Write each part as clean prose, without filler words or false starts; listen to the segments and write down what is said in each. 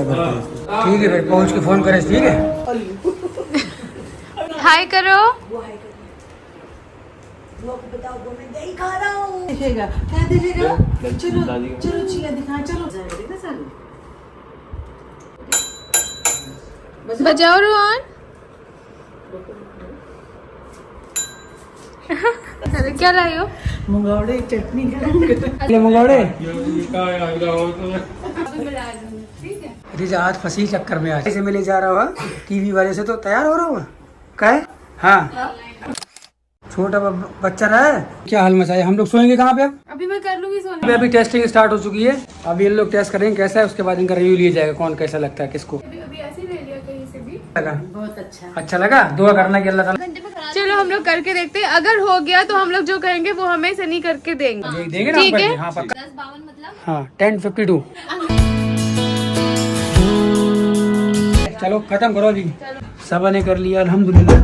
ऐसा करते हैं। ठीक है फिर पहुँच के फ़ोन करें, ठीक है। हाय करो। दिखेगा क्या दिखेगा? चलो चलो चिया दिखा, चलो बजाओ रोहन। अरे क्या लाई हो? मुंगौड़े चटनी गरम ले मुंगौड़े। ठीक है। रिजा आज फंसी चक्कर में, आज से मिले जा रहा हुआ टीवी वाले से, तो तैयार हो रहा हुआ कहे। हाँ छोटा बच्चा रहा है, क्या हाल मचाया। हम लोग सोएंगे कहाँ पे अब? अभी मैं कर लूंगी सोने। अभी टेस्टिंग स्टार्ट हो चुकी है, अब ये लोग टेस्ट करेंगे कैसा है, उसके बाद इनका रिव्यू लिया जाएगा कौन कैसा लगता है किसको। अभी ऐसे ही ले लिया कहीं से भी। लगा बहुत अच्छा लगा। दुआ करना कि अल्लाह ताला चलो हम लोग करके देखते हैं, अगर हो गया तो हम लोग जो कहेंगे वो हमें सनी करके देंगे। देंगे ना ठीक हम है। करके। हाँ पक्का। 10-52 मतलब। हाँ 10:52। चलो खत्म करो अभी। सबा ने कर लिया अल्हम्दुलिल्लाह,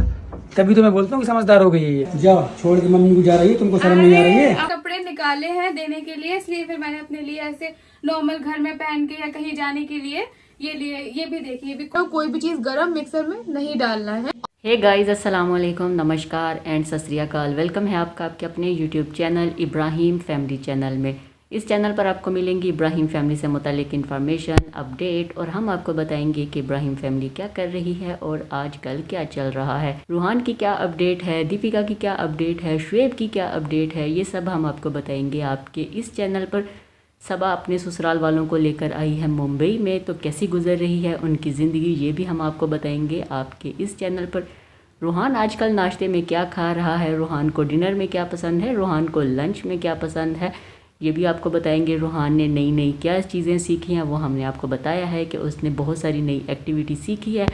तभी तो मैं बोलता हूँ कि समझदार हो गई है ये। जाओ छोड़ के मम्मी को जा रही है, तुमको शर्म नहीं आ रही है? कपड़े निकाले हैं देने के लिए, इसलिए फिर मैंने अपने लिए ऐसे नॉर्मल घर में पहन के या कहीं जाने के लिए ये लिए। ये भी देखिए, भी कोई भी चीज गरम मिक्सर में नहीं डालना है। हे गाइस, अस्सलाम वालेकुम, नमस्कार एंड सत श्री अकाल। वेलकम है आपका आपके अपने YouTube channel Ibrahim family channel में। इस चैनल पर आपको मिलेंगी इब्राहिम फैमिली से मुतालिक इन्फॉर्मेशन, अपडेट, और हम आपको बताएंगे कि इब्राहिम फैमिली क्या कर रही है और आजकल क्या चल रहा है। रूहान की क्या अपडेट है, दीपिका की क्या अपडेट है, शुएब की क्या अपडेट है, ये सब हम आपको बताएंगे आपके इस चैनल पर। सबा अपने ससुराल वालों को लेकर आई है मुंबई में, तो कैसी गुजर रही है उनकी ज़िंदगी, ये भी हम आपको बताएंगे आपके इस चैनल पर। रूहान आजकल नाश्ते में क्या खा रहा है, रूहान को डिनर में क्या पसंद है, रूहान को लंच में क्या पसंद है, ये भी आपको बताएंगे। रूहान ने नई नई क्या चीज़ें सीखी हैं वो हमने आपको बताया है कि उसने बहुत सारी नई एक्टिविटी सीखी है,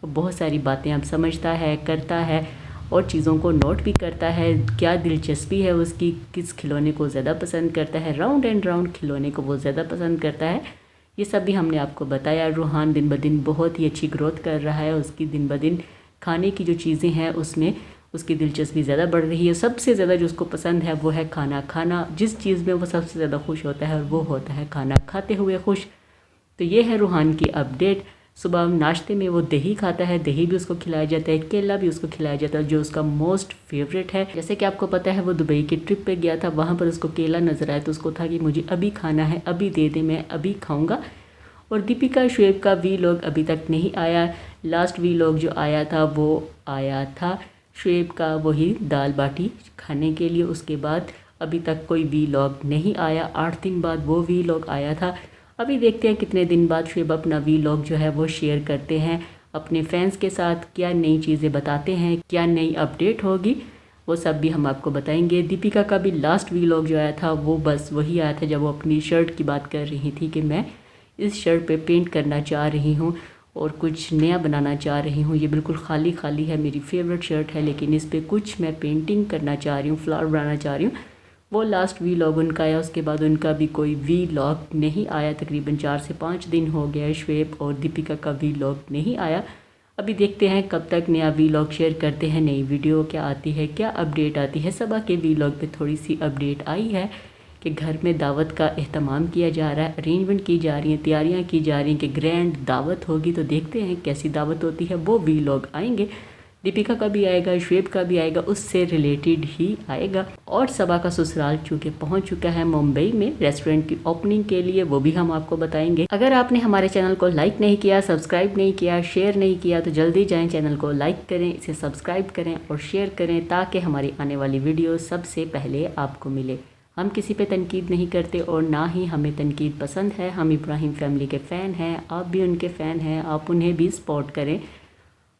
बहुत सारी बातें अब समझता है, करता है और चीज़ों को नोट भी करता है। क्या दिलचस्पी है उसकी, किस खिलौने को ज़्यादा पसंद करता है, राउंड एंड राउंड खिलौने को वो ज़्यादा पसंद करता है, ये सब भी हमने आपको बताया। रूहान दिन ब दिन बहुत ही अच्छी ग्रोथ कर रहा है, उसकी दिन ब दिन खाने की जो चीज़ें हैं उसमें उसकी दिलचस्पी ज़्यादा बढ़ रही है। सबसे ज़्यादा जो उसको पसंद है वो है खाना खाना। जिस चीज़ में वो सबसे ज़्यादा खुश होता है वो होता है खाना खाते हुए खुश। तो ये है रूहान की अपडेट। सुबह नाश्ते में वो दही खाता है, दही भी उसको खिलाया जाता है, केला भी उसको खिलाया जाता है जो उसका मोस्ट फेवरेट है। जैसे कि आपको पता है वो दुबई की ट्रिप पे गया था, वहाँ पर उसको केला नज़र आया तो उसको था कि मुझे अभी खाना है, अभी दे दे, मैं अभी खाऊँगा। और दीपिका शुएब का वीलॉग अभी तक नहीं आया। लास्ट वीलॉग जो आया था वो आया था शुएब का वही दाल बाटी खाने के लिए, उसके बाद अभी तक कोई वीलॉग नहीं आया। 8 दिन बाद वो वीलॉग आया था। अभी देखते हैं कितने दिन बाद शुएब अपना वीलॉग जो है वो शेयर करते हैं अपने फैंस के साथ, क्या नई चीज़ें बताते हैं, क्या नई अपडेट होगी, वो सब भी हम आपको बताएंगे। दीपिका का भी लास्ट वीलॉग जो आया था वो बस वही आया था जब वो अपनी शर्ट की बात कर रही थी कि मैं इस शर्ट पे पेंट करना चाह रही हूँ और कुछ नया बनाना चाह रही हूँ। ये बिल्कुल खाली खाली है, मेरी फेवरेट शर्ट है, लेकिन इस पर कुछ मैं पेंटिंग करना चाह रही हूँ, फ्लावर बनाना चाह रही हूँ। वो लास्ट वीलॉग उनका आया, उसके बाद उनका भी कोई वीलॉग नहीं आया। तकरीबन 4 से 5 दिन हो गया है शुएब और दीपिका का वीलॉग नहीं आया। अभी देखते हैं कब तक नया वीलॉग शेयर करते हैं, नई वीडियो क्या आती है, क्या अपडेट आती है। सबा के वीलॉग पे थोड़ी सी अपडेट आई है कि घर में दावत का एहतमाम किया जा रहा है, अरेंजमेंट की जा रही हैं, तैयारियां की जा रही हैं कि ग्रैंड दावत होगी। तो देखते हैं कैसी दावत होती है, वो वीलॉग आएंगे। दीपिका का भी आएगा, शुएब का भी आएगा, उससे रिलेटेड ही आएगा। और सबा का ससुराल चूँकि पहुंच चुका है मुंबई में रेस्टोरेंट की ओपनिंग के लिए, वो भी हम आपको बताएंगे। अगर आपने हमारे चैनल को लाइक नहीं किया, सब्सक्राइब नहीं किया, शेयर नहीं किया तो जल्दी जाएँ चैनल को लाइक करें, इसे सब्सक्राइब करें और शेयर करें ताकि हमारी आने वाली वीडियो सबसे पहले आपको मिले। हम किसी पे तनकीद नहीं करते और ना ही हमें तनकीद पसंद है। हम इब्राहिम फैमिली के फ़ैन हैं, आप भी उनके फ़ैन हैं, आप उन्हें भी सपोर्ट करें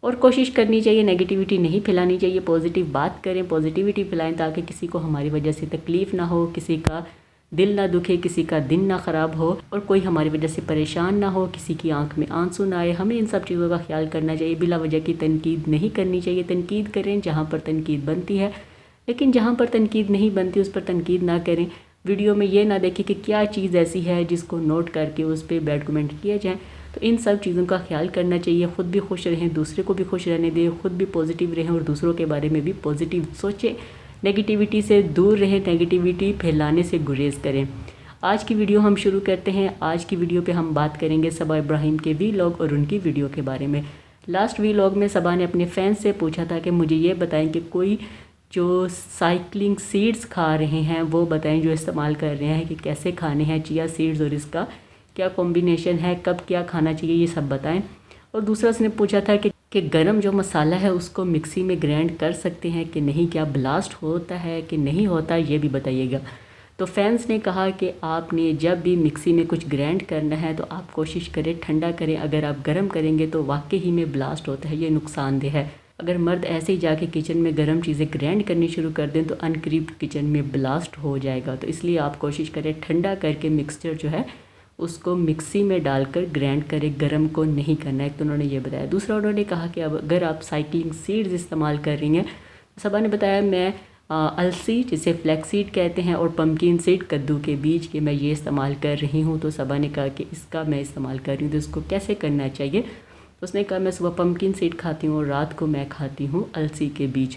और कोशिश करनी चाहिए नेगेटिविटी नहीं फैलानी चाहिए, पॉजिटिव बात करें, पॉजिटिविटी फैलाएं ताकि किसी को हमारी वजह से तकलीफ़ ना हो, किसी का दिल ना दुखे, किसी का दिन ना ख़राब हो और कोई हमारी वजह से परेशान ना हो, किसी की आंख में आंसू ना आए। हमें इन सब चीज़ों का ख्याल करना चाहिए। बिला वजह की तनकीद नहीं करनी चाहिए। तनकीद करें जहाँ पर तनकीद बनती है, लेकिन जहाँ पर तनकीद नहीं बनती उस पर तनकीद ना करें। वीडियो में ये ना देखें कि क्या चीज़ ऐसी है जिसको नोट करके उस पर बैड कमेंट किया जाए। तो इन सब चीज़ों का ख्याल करना चाहिए। ख़ुद भी खुश रहें, दूसरे को भी खुश रहने दें, ख़ुद भी पॉजिटिव रहें और दूसरों के बारे में भी पॉजिटिव सोचें। नेगेटिविटी से दूर रहें, नेगेटिविटी फैलाने से गुरेज करें। आज की वीडियो हम शुरू करते हैं। आज की वीडियो पे हम बात करेंगे सबा इब्राहिम के वीलॉग और उनकी वीडियो के बारे में। लास्ट वीलॉग में सबा ने अपने फैंस से पूछा था कि मुझे ये बताएं कि कोई जो साइकिलिंग सीड्स खा रहे हैं वो बताएं, जो इस्तेमाल कर रहे हैं कि कैसे खाने हैं चिया सीड्स और इसका क्या कॉम्बिनेशन है, कब क्या खाना चाहिए, ये सब बताएं। और दूसरा उसने पूछा था कि गरम जो मसाला है उसको मिक्सी में ग्राइंड कर सकते हैं कि नहीं, क्या ब्लास्ट होता है कि नहीं होता, ये भी बताइएगा। तो फैंस ने कहा कि आपने जब भी मिक्सी में कुछ ग्राइंड करना है तो आप कोशिश करें ठंडा करें, अगर आप गर्म करेंगे तो वाकई ही में ब्लास्ट होता है, ये नुकसानदेह है। अगर मर्द ऐसे ही जाके किचन में गर्म चीज़ें ग्राइंड करनी शुरू कर दें तो अनकरीब किचन में ब्लास्ट हो जाएगा। तो इसलिए आप कोशिश करें ठंडा करके मिक्सचर जो है उसको मिक्सी में डालकर ग्राइंड करें, गरम को नहीं करना है। तो उन्होंने ये बताया। दूसरा उन्होंने कहा कि अब अगर आप साइकिलिंग सीड्स इस्तेमाल कर रही हैं, सबा ने बताया मैं अलसी जिसे फ्लैक्स सीड कहते हैं और पम्पकिन सीड कद्दू के बीज के मैं ये इस्तेमाल कर रही हूँ। तो सबा ने कहा कि इसका मैं इस्तेमाल कर रही हूँ तो इसको कैसे करना चाहिए। उसने कहा मैं सुबह पम्पकिन सीड खाती हूँ और रात को मैं खाती हूँ अलसी के बीज।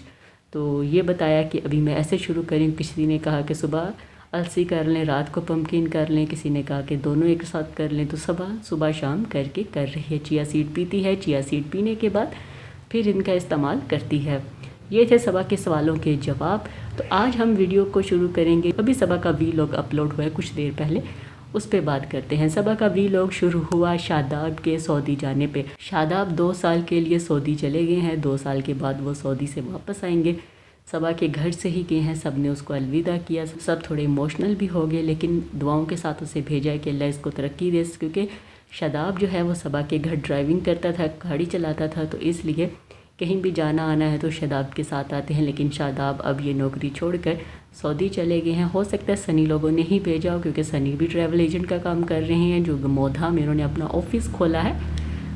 तो ये बताया कि अभी मैं ऐसे शुरू करूँ। किसी ने कहा कि सुबह अलसी कर लें, रात को पम्पकिन कर लें, किसी ने कहा कि दोनों एक साथ कर लें। तो सुबह शाम करके कर रही है। चिया सीड पीती है, चिया सीड पीने के बाद फिर इनका इस्तेमाल करती है। ये थे सबा के सवालों के जवाब। तो आज हम वीडियो को शुरू करेंगे। अभी सबा का वीलॉग अपलोड हुआ है कुछ देर पहले, उस पर बात करते हैं। सबा का वीलॉग शुरू हुआ शादाब के सऊदी जाने पे। शादाब 2 साल के लिए सऊदी चले गए हैं। 2 साल के बाद वो सऊदी से वापस आएंगे। सबा के घर से ही गए हैं, सब ने उसको अलविदा किया। सब थोड़े इमोशनल भी हो गए, लेकिन दुआओं के साथ उसे भेजा है कि अल्लाह इसको तरक्की दे, क्योंकि शादाब जो है वो सबा के घर ड्राइविंग करता था, गाड़ी चलाता था। तो इसलिए कहीं भी जाना आना है तो शादाब के साथ आते हैं। लेकिन शादाब अब ये नौकरी छोड़कर सऊदी चले गए हैं। हो सकता है सनी लोगों ने ही भेजा हो, क्योंकि सनी भी ट्रैवल एजेंट का काम कर रहे हैं, जो मोधा में उन्होंने अपना ऑफिस खोला है।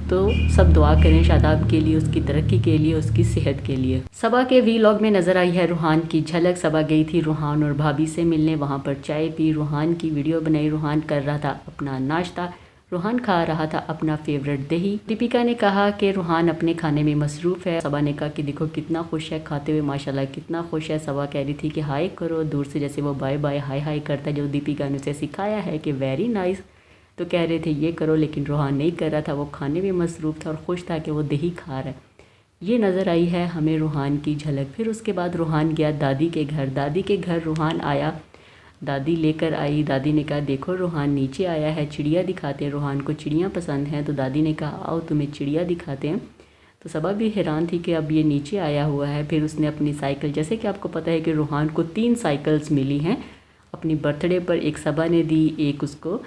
तो सब दुआ करें शादाब के लिए, उसकी तरक्की के लिए, उसकी सेहत के लिए। सबा के वीलॉग में नज़र आई है रूहान की झलक। सबा गई थी रूहान और भाभी से मिलने, वहाँ पर चाय पी, रूहान की वीडियो बनाई। रूहान कर रहा था अपना नाश्ता, रूहान खा रहा था अपना फेवरेट दही। दीपिका ने कहा कि रूहान अपने खाने में मसरूफ़ है। सबा ने कहा कि देखो कितना खुश है खाते हुए, माशाल्लाह कितना खुश है। सबा कह रही थी कि हाय करो दूर से, जैसे वो बाय बाय हाय हाय करता है, जो दीपिका ने उसे सिखाया है कि वेरी नाइस। तो कह रहे थे ये करो, लेकिन रूहान नहीं कर रहा था, वो खाने में मसरूफ़ था और खुश था कि वो दही खा रहा है। ये नज़र आई है हमें रूहान की झलक। फिर उसके बाद रूहान गया दादी के घर। दादी के घर रूहान आया, दादी लेकर आई। दादी ने कहा देखो रूहान नीचे आया है, चिड़िया दिखाते हैं। रूहान को चिड़ियाँ पसंद हैं, तो दादी ने कहा आओ तुम्हें चिड़िया दिखाते हैं। तो सबा भी हैरान थी कि अब ये नीचे आया हुआ है। फिर उसने अपनी साइकिल, जैसे कि आपको पता है कि रूहान को 3 साइकिल्स मिली हैं अपनी बर्थडे पर। एक सबा ने दी, एक उसको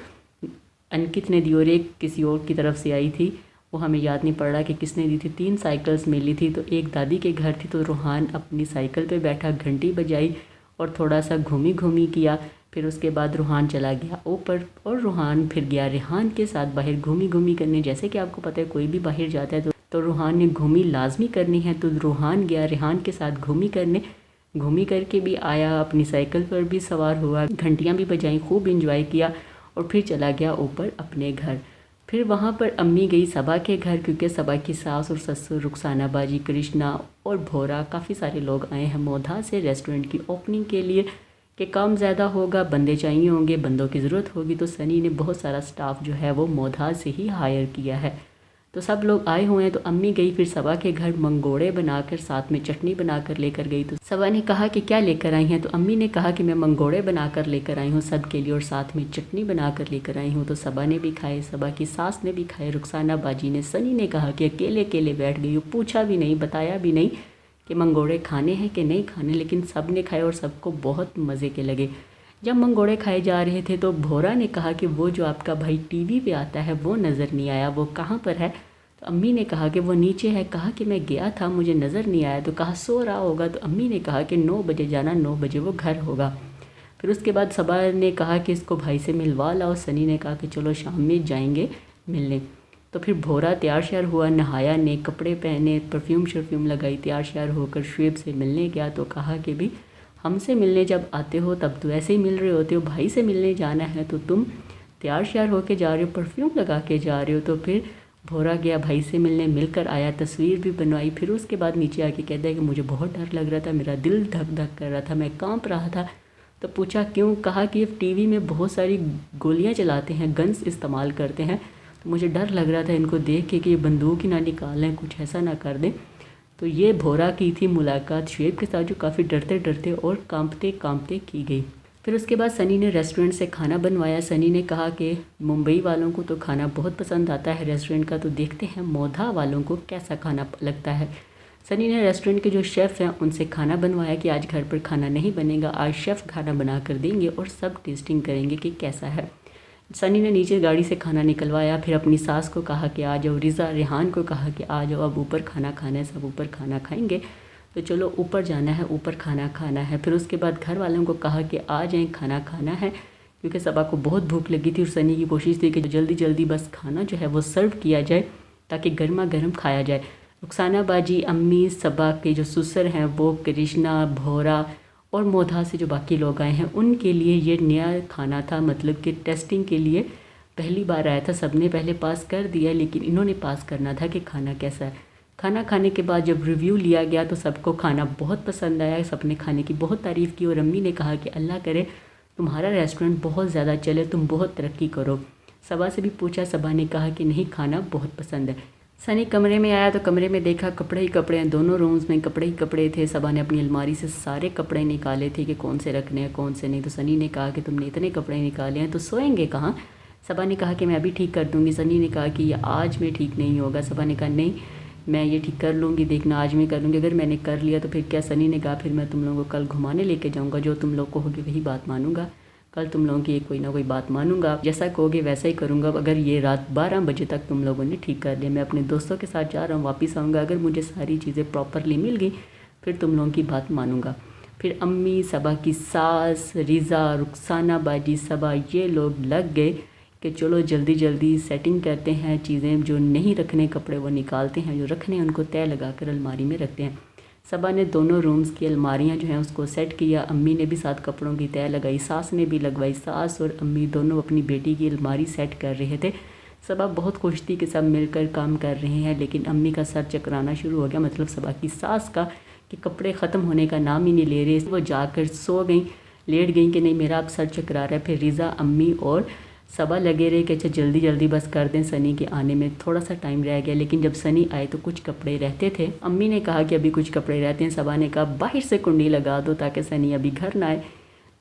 अंकित ने दी और एक किसी और की तरफ से आई थी, वो हमें याद नहीं पड़ रहा कि किसने दी थी। 3 साइकिल्स मिली थी। तो एक दादी के घर थी, तो रूहान अपनी साइकिल पे बैठा, घंटी बजाई और थोड़ा सा घूमी किया। फिर उसके बाद रूहान चला गया ऊपर और रूहान फिर गया रेहान के साथ बाहर घूमी करने। जैसे कि आपको पता है कोई भी बाहर जाता है तो रूहान ने घूमी लाजमी करनी है। तो रूहान गया रेहान के साथ घूमी करने, घूमी करके भी आया, अपनी साइकिल पर भी सवार हुआ, घंटियाँ भी बजाई, खूब इंजॉय किया और फिर चला गया ऊपर अपने घर। फिर वहाँ पर अम्मी गई सबा के घर, क्योंकि सबा की सास और ससुर, रुखसाना बाजी, कृष्णा और भोरा, काफ़ी सारे लोग आए हैं मोधा से रेस्टोरेंट की ओपनिंग के लिए। कि काम ज़्यादा होगा, बंदे चाहिए होंगे, बंदों की ज़रूरत होगी, तो सनी ने बहुत सारा स्टाफ जो है वो मोधा से ही हायर किया है। तो सब लोग आए हुए हैं। तो अम्मी गई फिर सबा के घर, मंगोड़े बनाकर साथ में चटनी बनाकर लेकर गई। तो सबा ने कहा कि क्या लेकर आई हैं, तो अम्मी ने कहा कि मैं मंगोड़े बनाकर लेकर आई हूँ सब के लिए और साथ में चटनी बनाकर लेकर आई हूँ। तो सबा ने भी खाए, सबा की सास ने भी खाए, रुखसाना बाजी ने। सनी ने कहा कि अकेले अकेले बैठ गई हो, पूछा भी नहीं, बताया भी नहीं कि मंगोड़े खाने हैं कि नहीं खाने, लेकिन सब ने खाए और सबको बहुत मज़े के लगे। जब मंगोड़े खाए जा रहे थे तो भोरा ने कहा कि वो जो आपका भाई टीवी पे आता है वो नज़र नहीं आया, वो कहाँ पर है। तो अम्मी ने कहा कि वो नीचे है। कहा कि मैं गया था, मुझे नज़र नहीं आया। तो कहा सो रहा होगा। तो अम्मी ने कहा कि 9 बजे जाना, 9 बजे वो घर होगा। फिर उसके बाद सबा ने कहा कि इसको भाई से मिलवा लाओ। सनी ने कहा कि चलो शाम में जाएंगे मिलने। तो फिर भोरा तैयार श्यार हुआ, नहाया ने, कपड़े पहने, परफ्यूम शर्फ्यूम लगाई, तैयार श्यार होकर शुएब से मिलने गया। तो कहा कि भी हमसे मिलने जब आते हो तब तो ऐसे ही मिल रहे होते हो, भाई से मिलने जाना है तो तुम तैयार श्यार होके जा रहे हो, परफ्यूम लगा के जा रहे हो। तो फिर भोरा गया भाई से मिलने, मिलकर आया, तस्वीर भी बनवाई। फिर उसके बाद नीचे आके कहता है कि मुझे बहुत डर लग रहा था, मेरा दिल धक धक कर रहा था, मैं कांप रहा था। तो पूछा क्यों, कहा कि टीवी में बहुत सारी गोलियां चलाते हैं, गन्स इस्तेमाल करते हैं, तो मुझे डर लग रहा था इनको देख के कि ये बंदूक ही ना निकालें, कुछ ऐसा ना कर दें। तो ये भोरा की थी मुलाकात शुएब के साथ, जो काफ़ी डरते डरते और कांपते कांपते की गई। फिर उसके बाद सनी ने रेस्टोरेंट से खाना बनवाया। सनी ने कहा कि मुंबई वालों को तो खाना बहुत पसंद आता है रेस्टोरेंट का, तो देखते हैं मोधा वालों को कैसा खाना लगता है। सनी ने रेस्टोरेंट के जो शेफ़ हैं उनसे खाना बनवाया कि आज घर पर खाना नहीं बनेगा, आज शेफ़ खाना बना कर देंगे और सब टेस्टिंग करेंगे कि कैसा है। सनी ने नीचे गाड़ी से खाना निकलवाया, फिर अपनी सास को कहा कि आ जाओ, रिज़ा रेहान को कहा कि आ जाओ, अब ऊपर खाना खाना है, सब ऊपर खाना खाएंगे, तो चलो ऊपर जाना है, ऊपर खाना खाना है। फिर उसके बाद घर वालों को कहा कि आ जाएं, खाना खाना है, क्योंकि सबा को बहुत भूख लगी थी और सनी की कोशिश थी कि जल्दी जल्दी बस खाना जो है वो सर्व किया जाए ताकि गर्मा गर्म खाया जाए। रुखसाना बाजी, अम्मी, सबा के जो ससुर हैं वो, कृष्णा, भोरा और मोधा से जो बाकी लोग आए हैं उनके लिए ये नया खाना था, मतलब कि टेस्टिंग के लिए पहली बार आया था। सबने पहले पास कर दिया, लेकिन इन्होंने पास करना था कि खाना कैसा है। खाना खाने के बाद जब रिव्यू लिया गया तो सबको खाना बहुत पसंद आया, सबने खाने की बहुत तारीफ़ की और अम्मी ने कहा कि अल्लाह करे तुम्हारा रेस्टोरेंट बहुत ज़्यादा चले, तुम बहुत तरक्की करो। सबा से भी पूछा, सबा ने कहा कि नहीं, खाना बहुत पसंद है। सनी कमरे में आया तो कमरे में देखा कपड़े ही कपड़े हैं, दोनों रूम्स में कपड़े ही कपड़े थे। सबा ने अपनी अलमारी से सारे कपड़े निकाले थे कि कौन से रखने हैं कौन से नहीं। तो सनी ने कहा कि तुमने इतने कपड़े निकाले हैं तो सोएंगे कहाँ। सबा ने कहा कि मैं अभी ठीक कर दूँगी। सनी ने कहा कि ये आज में ठीक नहीं होगा। सबा ने कहा नहीं, मैं ये ठीक कर लूँगी, देखना आज मैं कर लूँगी, अगर मैंने कर लिया तो फिर क्या। सनी ने कहा फिर मैं तुम लोगों को कल घुमाने लेके जाऊँगा, जो तुम लोग कहोगे वही बात मानूंगा, कल तुम लोगों की कोई ना कोई बात मानूंगा, जैसा कहोगे वैसा ही करूँगा। अगर ये रात 12 बजे तक तुम लोगों ने ठीक कर लिया, मैं अपने दोस्तों के साथ जा रहा हूँ, वापस आऊँगा, अगर मुझे सारी चीज़ें प्रॉपरली मिल गई फिर तुम लोगों की बात मानूंगा। फिर अम्मी, सबा की सास, रिज़ा, रुखसाना बाजी, सबा, ये लोग लग गए कि चलो जल्दी जल्दी सेटिंग करते हैं, चीज़ें जो नहीं रखने कपड़े वो निकालते हैं, जो रखने उनको तय लगा कर अलमारी में रखते हैं। सबा ने दोनों रूम्स की अलमारियां जो हैं उसको सेट किया। अम्मी ने भी साथ कपड़ों की तय लगाई, सास ने भी लगवाई। सास और अम्मी दोनों अपनी बेटी की अलमारी सेट कर रहे थे। सबा बहुत खुश थी कि सब मिलकर काम कर रहे हैं, लेकिन अम्मी का सर चकराना शुरू हो गया, मतलब सबा की सास का, कि कपड़े ख़त्म होने का नाम ही नहीं ले रहे। वो जाकर सो गई, लेट गई कि नहीं मेरा अब सर चकरा रहा है। फिर रिज़ा, अम्मी और सबा लगे रहे कि अच्छा जल्दी जल्दी बस कर दें, सनी के आने में थोड़ा सा टाइम रह गया। लेकिन जब सनी आए तो कुछ कपड़े रहते थे। अम्मी ने कहा कि अभी कुछ कपड़े रहते हैं। सबा ने कहा बाहर से कुंडी लगा दो ताकि सनी अभी घर ना आए।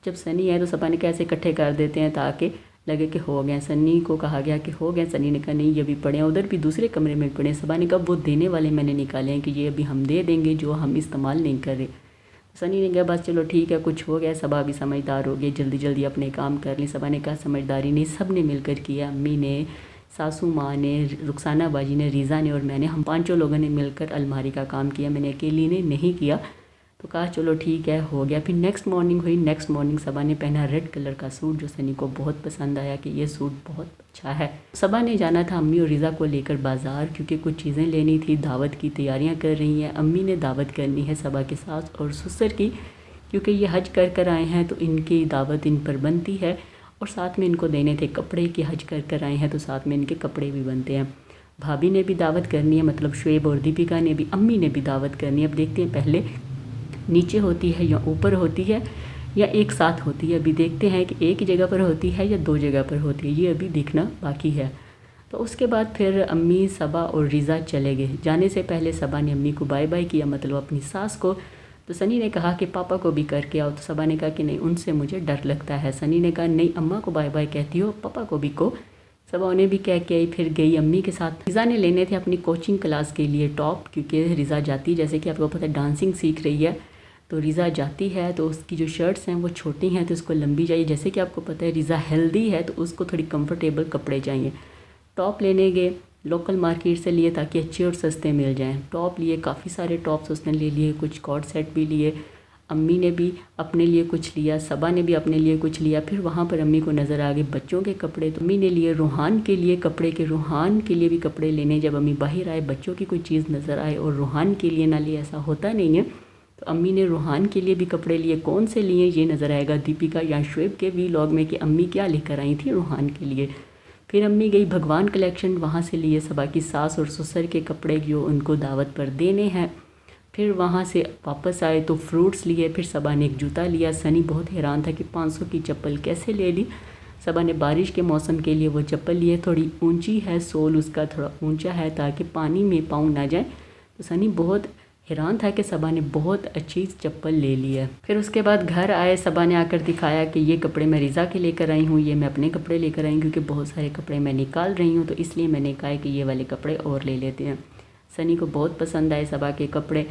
जब सनी आए तो सबा ने कहा ऐसे इकट्ठे कर देते हैं ताकि लगे कि हो गए। सनी को कहा गया कि हो गए। सनी ने कहा नहीं, ये भी पड़े हैं, उधर भी दूसरे कमरे में पड़े हैं। सबा ने कहा वो देने वाले मैंने निकाले हैं कि ये अभी हम दे देंगे जो हम इस्तेमाल नहीं कर रहे। सनी ने कहा बस चलो ठीक है, कुछ हो गया। सबा भी समझदार हो गई, जल्दी जल्दी अपने काम कर ली। सबा ने कहा समझदारी नहीं, सब ने मिलकर किया। अम्मी ने, सासू माँ ने, रुखसाना बाजी ने, रिज़ा ने और मैंने, हम पांचों लोगों ने मिलकर अलमारी का काम किया, मैंने अकेली ने नहीं किया। तो कहा चलो ठीक है, हो गया। फिर नेक्स्ट मॉर्निंग हुई। नेक्स्ट मॉर्निंग सबा ने पहना रेड कलर का सूट, जो सनी को बहुत पसंद आया कि ये सूट बहुत अच्छा है। सबा ने जाना था अम्मी और रिज़ा को लेकर बाज़ार, क्योंकि कुछ चीज़ें लेनी थी, दावत की तैयारियां कर रही हैं। अम्मी ने दावत करनी है सबा के सास और ससुर की, क्योंकि ये हज कर आए हैं तो इनकी दावत इन पर बनती है, और साथ में इनको देने थे कपड़े कि हज कर आए हैं तो साथ में इनके कपड़े भी बनते हैं। भाभी ने भी दावत करनी है, मतलब शुएब और दीपिका ने भी। अम्मी ने भी दावत करनी है। अब देखते हैं पहले नीचे होती है या ऊपर होती है या एक साथ होती है। अभी देखते हैं कि एक जगह पर होती है या दो जगह पर होती है, ये अभी देखना बाकी है। तो उसके बाद फिर अम्मी, सबा और रिज़ा चले गए। जाने से पहले सबा ने अम्मी को बाय बाय किया, मतलब अपनी सास को। तो सनी ने कहा कि पापा को भी करके आओ। तो सबा ने कहा कि नहीं, उनसे मुझे डर लगता है। सनी ने कहा नहीं, अम्मा को बाय बाय कहती हो, पापा को भी को। सबा उन्हें भी कह के आई, फिर गई अम्मी के साथ। रिज़ा ने लेने थे अपनी कोचिंग क्लास के लिए टॉप, क्योंकि रिज़ा जाती, जैसे कि आपको पता है, डांसिंग सीख रही है। तो रिज़ा जाती है तो उसकी जो शर्ट्स हैं वो छोटी हैं तो उसको लंबी चाहिए। जैसे कि आपको पता है रिज़ा हेल्दी है तो उसको थोड़ी कंफर्टेबल कपड़े चाहिए। टॉप लेने गए, लोकल मार्केट से लिए ताकि अच्छे और सस्ते मिल जाएं। टॉप लिए, काफ़ी सारे टॉप्स उसने ले लिए, कुछ कॉर्ड सेट भी लिए। अम्मी ने भी अपने लिए कुछ लिया, सबा ने भी अपने लिए कुछ लिया। फिर वहाँ पर अम्मी को नज़र आ गए बच्चों के कपड़े, तो अम्मी ने लिए रूहान के लिए कपड़े के, रूहान के लिए भी कपड़े लेने। जब अम्मी बाहर आए, बच्चों की कोई चीज़ नज़र आए और रूहान के लिए ना लिए, ऐसा होता नहीं है। तो अम्मी ने रूहान के लिए भी कपड़े लिए। कौन से लिए ये नज़र आएगा दीपिका या शुएब के वीलॉग में कि अम्मी क्या लेकर आई थी रूहान के लिए। फिर अम्मी गई भगवान कलेक्शन, वहाँ से लिए सबा की सास और ससुर के कपड़े जो उनको दावत पर देने हैं। फिर वहाँ से वापस आए तो फ्रूट्स लिए, फिर सबा ने एक जूता लिया। सनी बहुत हैरान था कि 500 की चप्पल कैसे ले ली। सबा ने बारिश के मौसम के लिए वो चप्पल लिए, थोड़ी ऊंची है, सोल उसका थोड़ा ऊंचा है ताकि पानी में पाँव ना जाए। तो सनी बहुत हैरान था कि सबा ने बहुत अच्छी चप्पल ले ली है। फिर उसके बाद घर आए, सबा ने आकर दिखाया कि ये कपड़े मैं रिज़ा के लेकर आई हूँ, ये मैं अपने कपड़े लेकर आई हूँ क्योंकि बहुत सारे कपड़े मैं निकाल रही हूँ, तो इसलिए मैंने कहा कि ये वाले कपड़े और ले लेते हैं। सनी को बहुत पसंद आए सबा के कपड़े।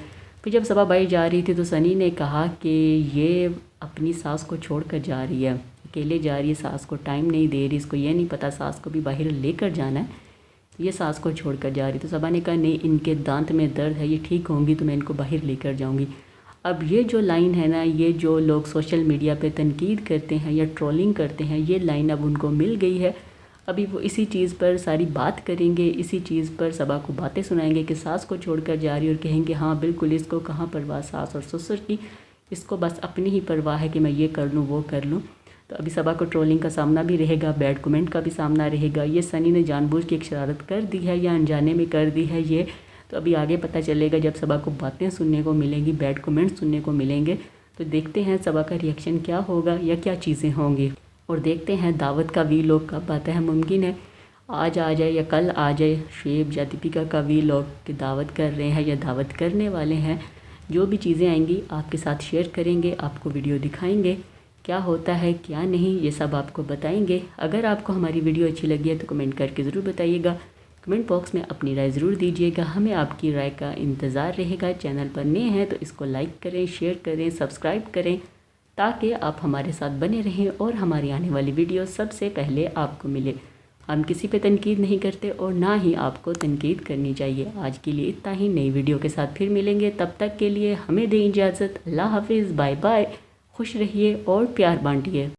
फिर जब सबा बाहर जा रही थी तो सनी ने कहा कि ये अपनी सास को छोड़ कर जा रही है, अकेले जा रही है, सास को टाइम नहीं दे रही, इसको ये नहीं पता सास को भी बाहर लेकर जाना है, ये सास को छोड़ कर जा रही। तो सबा ने कहा नहीं, इनके दांत में दर्द है, ये ठीक होंगी तो मैं इनको बाहर लेकर जाऊंगी। अब ये जो लाइन है ना, ये जो लोग सोशल मीडिया पे तनकीद करते हैं या ट्रोलिंग करते हैं, ये लाइन अब उनको मिल गई है। अभी वो इसी चीज़ पर सारी बात करेंगे, इसी चीज़ पर सबा को बातें सुनाएंगे कि सास को छोड़कर जा रही है, और कहेंगे हाँ बिल्कुल, इसको कहाँ परवाह सास और ससुर की, इसको बस अपनी ही परवाह है कि मैं ये कर लूँ वो कर लूँ। तो अभी सबा को ट्रोलिंग का सामना भी रहेगा, बैड कमेंट का भी सामना रहेगा। ये सनी ने जानबूझ के एक शरारत कर दी है या अनजाने में कर दी है ये, तो अभी आगे पता चलेगा जब सबा को बातें सुनने को मिलेंगी, बैड कमेंट सुनने को मिलेंगे, तो देखते हैं सबा का रिएक्शन क्या होगा या क्या चीज़ें होंगी। और देखते हैं दावत का वीलॉग कब आता है। मुमकिन है आज आ जाए या कल आ जाए। शेब या दीपिका का वीलॉग की दावत कर रहे हैं या दावत करने वाले हैं। जो भी चीज़ें आएंगी आपके साथ शेयर करेंगे, आपको वीडियो दिखाएंगे, क्या होता है क्या नहीं ये सब आपको बताएंगे। अगर आपको हमारी वीडियो अच्छी लगी है तो कमेंट करके ज़रूर बताइएगा, कमेंट बॉक्स में अपनी राय ज़रूर दीजिएगा, हमें आपकी राय का इंतज़ार रहेगा। चैनल पर नए हैं तो इसको लाइक करें, शेयर करें, सब्सक्राइब करें ताकि आप हमारे साथ बने रहें और हमारी आने वाली वीडियो सबसे पहले आपको मिले। हम किसी पे तनकीद नहीं करते और ना ही आपको तनकीद करनी चाहिए। आज के लिए इतना ही, नई वीडियो के साथ फिर मिलेंगे, तब तक के लिए हमें दें इजाज़त। अल्लाह हाफिज़, बाय बाय, खुश रहिए और प्यार बांटिए।